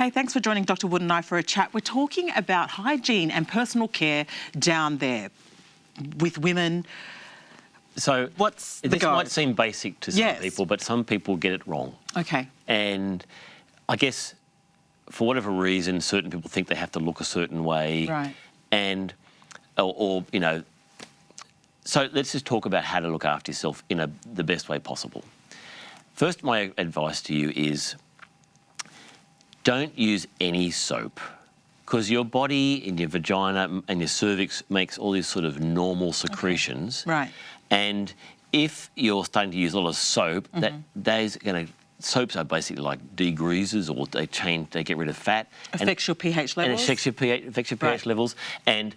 Hey, thanks for joining Dr. Wood and I for a chat. We're talking about hygiene and personal care down there with women. So this might seem basic to some people, but some people get it wrong. Okay. And I guess for whatever reason, certain people think they have to look a certain way. Right. And, or you know, so let's just talk about how to look after yourself in the best way possible. First, my advice to you is don't use any soap, because your body and your vagina and your cervix makes all these sort of normal secretions. Right. And if you're starting to use a lot of soap, soaps are basically like degreasers, or they get rid of fat. Affects your pH levels. And it affects your pH levels. And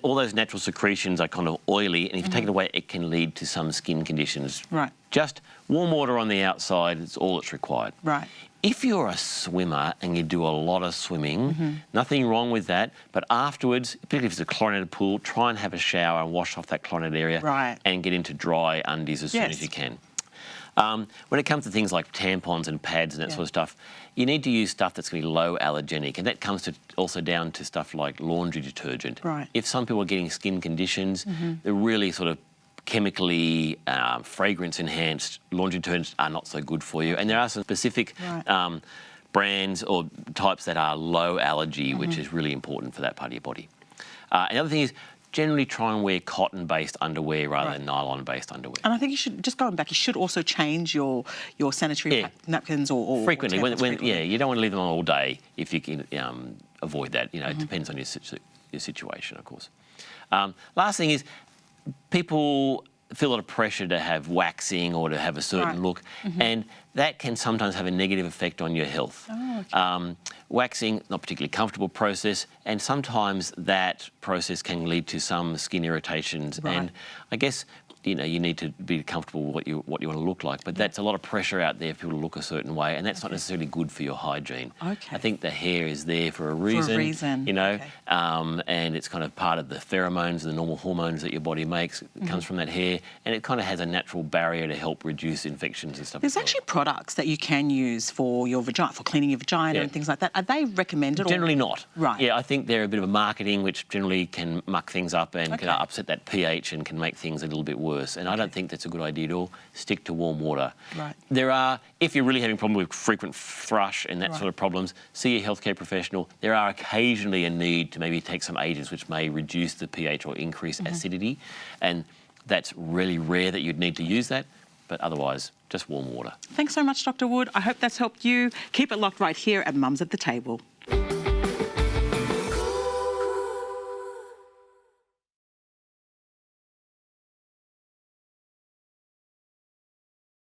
all those natural secretions are kind of oily, and if you take it away, it can lead to some skin conditions. Right. Just warm water on the outside is all that's required. Right. If you're a swimmer and you do a lot of swimming, nothing wrong with that, but afterwards, particularly if it's a chlorinated pool, try and have a shower and wash off that chlorinated area and get into dry undies as soon as you can. When it comes to things like tampons and pads and that sort of stuff, you need to use stuff that's going to be low allergenic, and that comes also down to stuff like laundry detergent. Right. If some people are getting skin conditions, they're really sort of chemically fragrance-enhanced laundry detergents are not so good for you. And there are some specific brands or types that are low allergy, which is really important for that part of your body. Another thing is generally try and wear cotton-based underwear rather than nylon-based underwear. And I think you should, just going back, you should also change your sanitary napkins or frequently. frequently. You don't want to leave them on all day if you can avoid that. You know, it depends on your situation, of course. Last thing is, people feel a lot of pressure to have waxing or to have a certain look, and that can sometimes have a negative effect on your health. Oh, okay. Waxing, not particularly comfortable process, and sometimes that process can lead to some skin irritations. And I guess you need to be comfortable with what you want to look like, but that's a lot of pressure out there for people to look a certain way, and that's not necessarily good for your hygiene. Okay. I think the hair is there for a reason. You know, and it's kind of part of the pheromones, the normal hormones that your body makes. It comes from that hair, and it kind of has a natural barrier to help reduce infections and stuff. There's actually products that you can use for your vagina, for cleaning your vagina and things like that. Are they recommended? Generally not. Right. Yeah, I think they're a bit of a marketing which generally can muck things up and can upset that pH and can make things a little bit worse. And I don't think that's a good idea at all. Stick to warm water. Right. There are, if you're really having a problem with frequent thrush and that sort of problems, see a healthcare professional. There are occasionally a need to maybe take some agents which may reduce the pH or increase acidity, and that's really rare that you'd need to use that, but otherwise, just warm water. Thanks so much, Dr. Wood. I hope that's helped you. Keep it locked right here at Mums at the Table.